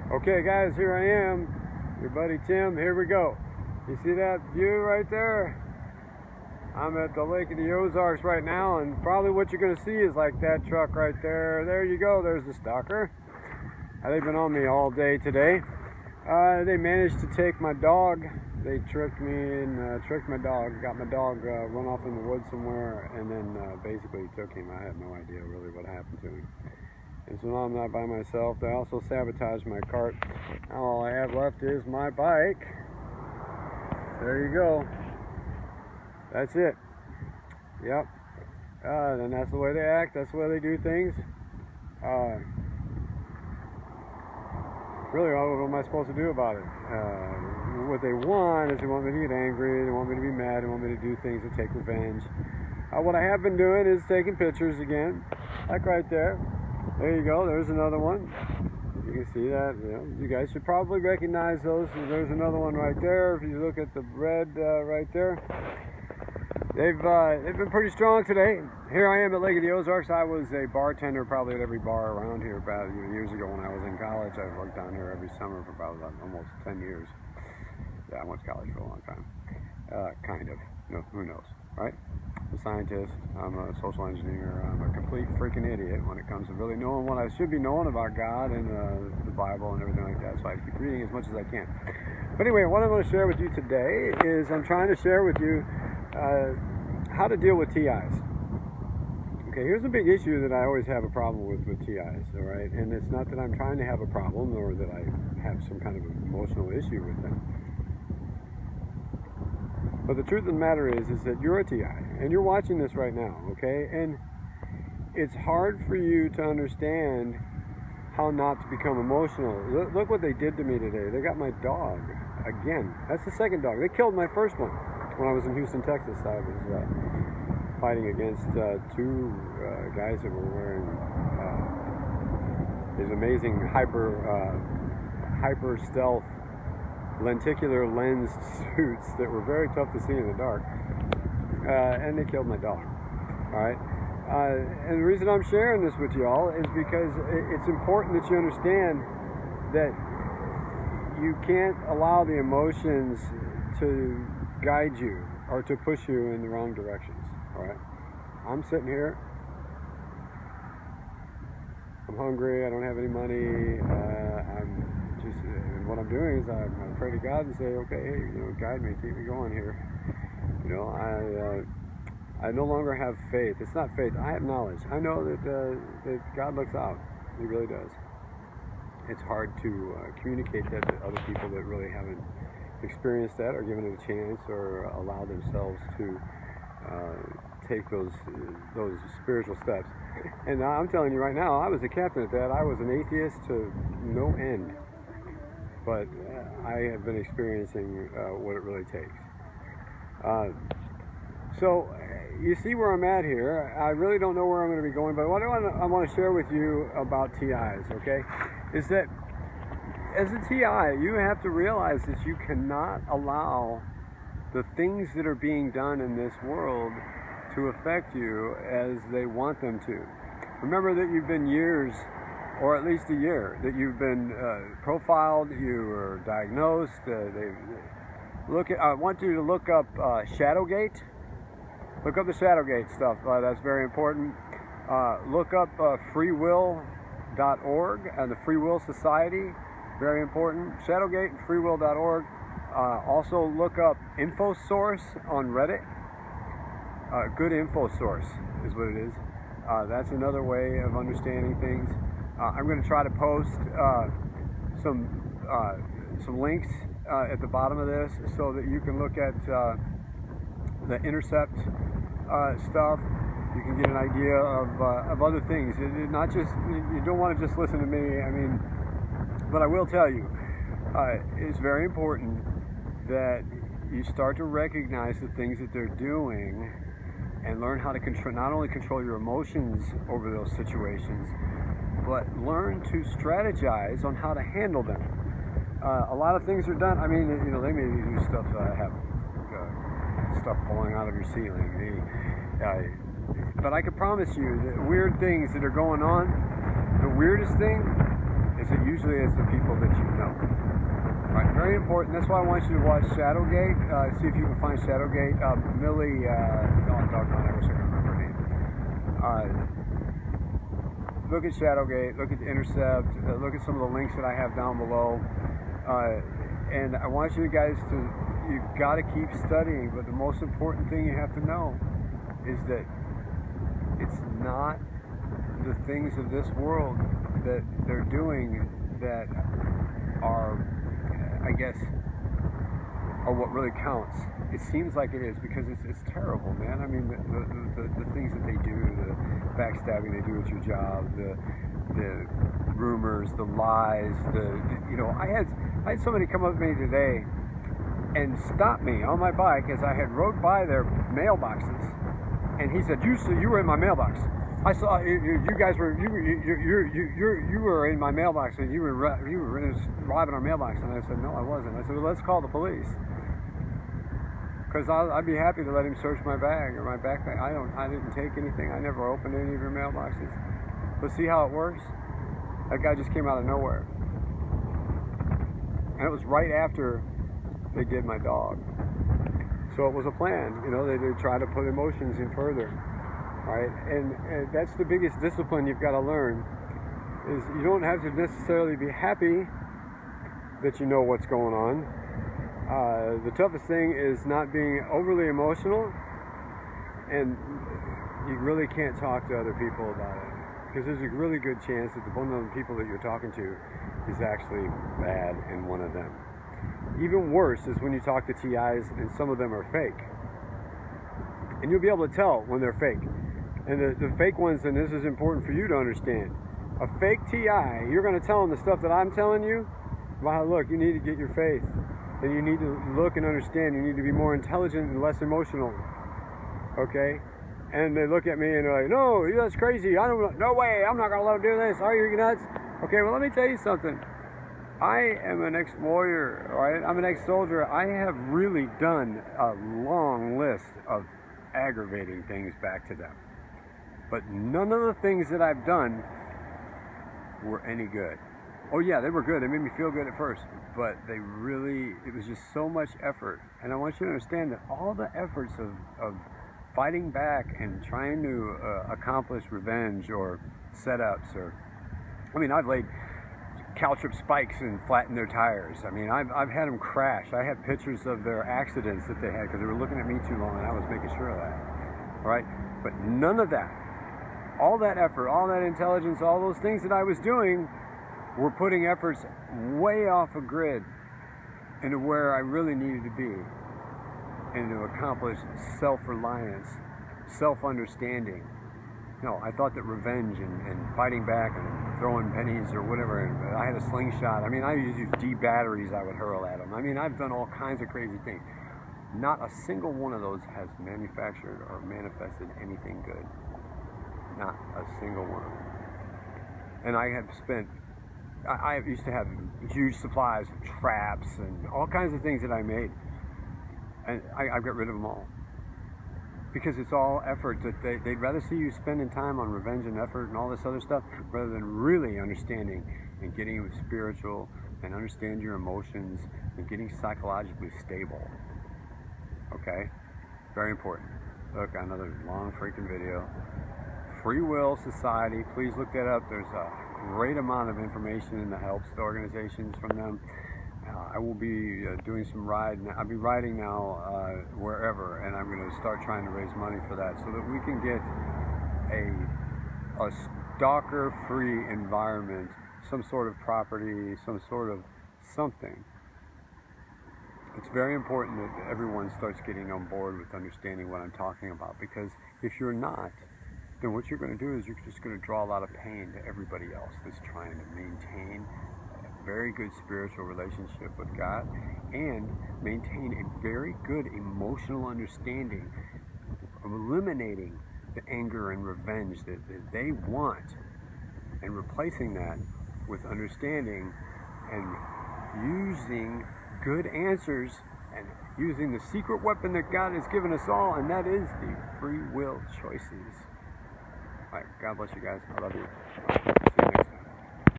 Okay guys, here I am, your buddy Tim. Here we go. You see that view right there? I'm at the Lake of the Ozarks right now, and probably what you're going to see is like that truck right there. There you go, there's the stalker. They've been on me all day today. They managed to take my dog. They tricked me and tricked my dog. Got my dog run off in the woods somewhere, and then basically took him. I had no idea really what happened to him. And so now I'm not by myself. They also sabotaged my cart. Now all I have left is my bike. There you go. That's it. Yep. And that's the way they act. That's the way they do things. Really, what am I supposed to do about it? What they want is they want me to get angry. They want me to be mad. They want me to do things to take revenge. What I have been doing is taking pictures again, like right there. There you go, there's another one. You can see that, you guys should probably recognize those. There's another one right there. If you look at the red right there. They've been pretty strong today. Here I am at Lake of the Ozarks. I was a bartender probably at every bar around here about years ago when I was in college. I worked down here every summer for about almost 10 years. Yeah, I went to college for a long time. Kind of. No, who knows, right? I'm a scientist, I'm a social engineer, I'm a complete freaking idiot when it comes to really knowing what I should be knowing about God and the Bible and everything like that, so I keep reading as much as I can. But anyway, what I want to share with you today is I'm trying to share with you how to deal with TIs. Okay, here's a big issue that I always have a problem with TIs, all right? And it's not that I'm trying to have a problem or that I have some kind of emotional issue with them. But the truth of the matter is that you're a TI, and you're watching this right now, okay? And it's hard for you to understand how not to become emotional. Look what they did to me today. They got my dog again. That's the second dog. They killed my first one when I was in Houston, Texas. I was fighting against two guys that were wearing these amazing hyper stealth lenticular lens suits that were very tough to see in the dark, and they killed my dog. All right, and the reason I'm sharing this with y'all is because it's important that you understand that you can't allow the emotions to guide you or to push you in the wrong directions. All right, I'm sitting here, I'm hungry, I don't have any money, what I'm doing is I pray to God and say, okay, hey, guide me, keep me going here. I no longer have faith. It's not faith. I have knowledge. I know that God looks out. He really does. It's hard to communicate that to other people that really haven't experienced that or given it a chance or allow themselves to take those spiritual steps. And I'm telling you right now, I was a captain at that. I was an atheist to no end. But I have been experiencing what it really takes. So you see where I'm at here. I really don't know where I'm going to be going, but what I want to share with you about TIs, okay, is that as a TI, you have to realize that you cannot allow the things that are being done in this world to affect you as they want them to. Remember that you've been years, or at least a year, that you've been profiled, you were diagnosed. I want you to look up Shadowgate. Look up the Shadowgate stuff. That's very important. Look up freewill.org and the Free Will Society. Very important. Shadowgate and freewill.org. Also look up InfoSource on Reddit. Goodinfosource is what it is. That's another way of understanding things. I'm going to try to post some links at the bottom of this so that you can look at the intercept stuff. You can get an idea of other things. Not just, you don't want to just listen to me. I mean, but I will tell you, it's very important that you start to recognize the things that they're doing and learn how to control, not only control your emotions over those situations, but learn to strategize on how to handle them. A lot of things are done. I mean, they may do stuff have stuff falling out of your ceiling. But I can promise you that weird things that are going on, the weirdest thing is it usually usually it's the people that you know. All right, very important. That's why I want you to watch Shadowgate. See if you can find Shadowgate. Millie, doggone, I wish I could remember her name. Look at Shadowgate, look at the Intercept, look at some of the links that I have down below. And I want you guys to, you've got to keep studying, but the most important thing you have to know is that it's not the things of this world that they're doing that are, I guess, are what really counts. It seems like it is, because it's terrible, man. I mean, the things that they do, the backstabbing they do at your job, the rumors, the lies, I had somebody come up to me today and stop me on my bike as I had rode by their mailboxes, and he said, "You were in my mailbox. I saw you guys were you were in my mailbox, and you were robbing our mailbox." And I said, "No, I wasn't." I said, "Well, let's call the police, because I'd be happy to let him search my bag or my backpack. I didn't take anything. I never opened any of your mailboxes." But see how it works? That guy just came out of nowhere, and it was right after they did my dog. So it was a plan. They try to put emotions in further. Right, and that's the biggest discipline you've got to learn, is you don't have to necessarily be happy that you know what's going on. The toughest thing is not being overly emotional, and you really can't talk to other people about it, because there's a really good chance that one of the people that you're talking to is actually bad in one of them. Even worse is when you talk to TIs and some of them are fake, and you'll be able to tell when they're fake. And the fake ones, and this is important for you to understand, a fake TI, you're going to tell them the stuff that I'm telling you. Wow, look, you need to get your faith, and you need to look and understand. You need to be more intelligent and less emotional, okay? And they look at me and they're like, "No, that's crazy. No way, I'm not going to let them do this. Are you nuts?" Okay, well, let me tell you something. I am an ex-warrior, all right? I'm an ex-soldier. I have really done a long list of aggravating things back to them. But none of the things that I've done were any good. Oh yeah, they were good. They made me feel good at first, but it was just so much effort. And I want you to understand that all the efforts of fighting back and trying to accomplish revenge or setups, I've laid caltrip spikes and flattened their tires. I've had them crash. I had pictures of their accidents that they had because they were looking at me too long, and I was making sure of that. All right, but none of that. All that effort, all that intelligence, all those things that I was doing were putting efforts way off a grid into where I really needed to be, and to accomplish self-reliance, self-understanding. I thought that revenge and fighting back and throwing pennies or whatever, and I had a slingshot. I used to use D batteries I would hurl at them. I've done all kinds of crazy things. Not a single one of those has manufactured or manifested anything good. Not a single one. And I used to have huge supplies of traps and all kinds of things that I made. And I got rid of them all. Because it's all effort. That they'd rather see you spending time on revenge and effort and all this other stuff, rather than really understanding and getting spiritual and understand your emotions and getting psychologically stable. Okay? Very important. Look, another long freaking video. Free Will Society, please look that up. There's a great amount of information in the helps organizations from them. I will be doing some riding. I'll be riding now wherever, and I'm going to start trying to raise money for that, so that we can get a stalker-free environment, some sort of property, some sort of something. It's very important that everyone starts getting on board with understanding what I'm talking about, because if you're not, then what you're going to do is you're just going to draw a lot of pain to everybody else that's trying to maintain a very good spiritual relationship with God and maintain a very good emotional understanding of eliminating the anger and revenge that they want, and replacing that with understanding and using good answers and using the secret weapon that God has given us all, and that is the free will choices. All right, God bless you guys. I love you. See you.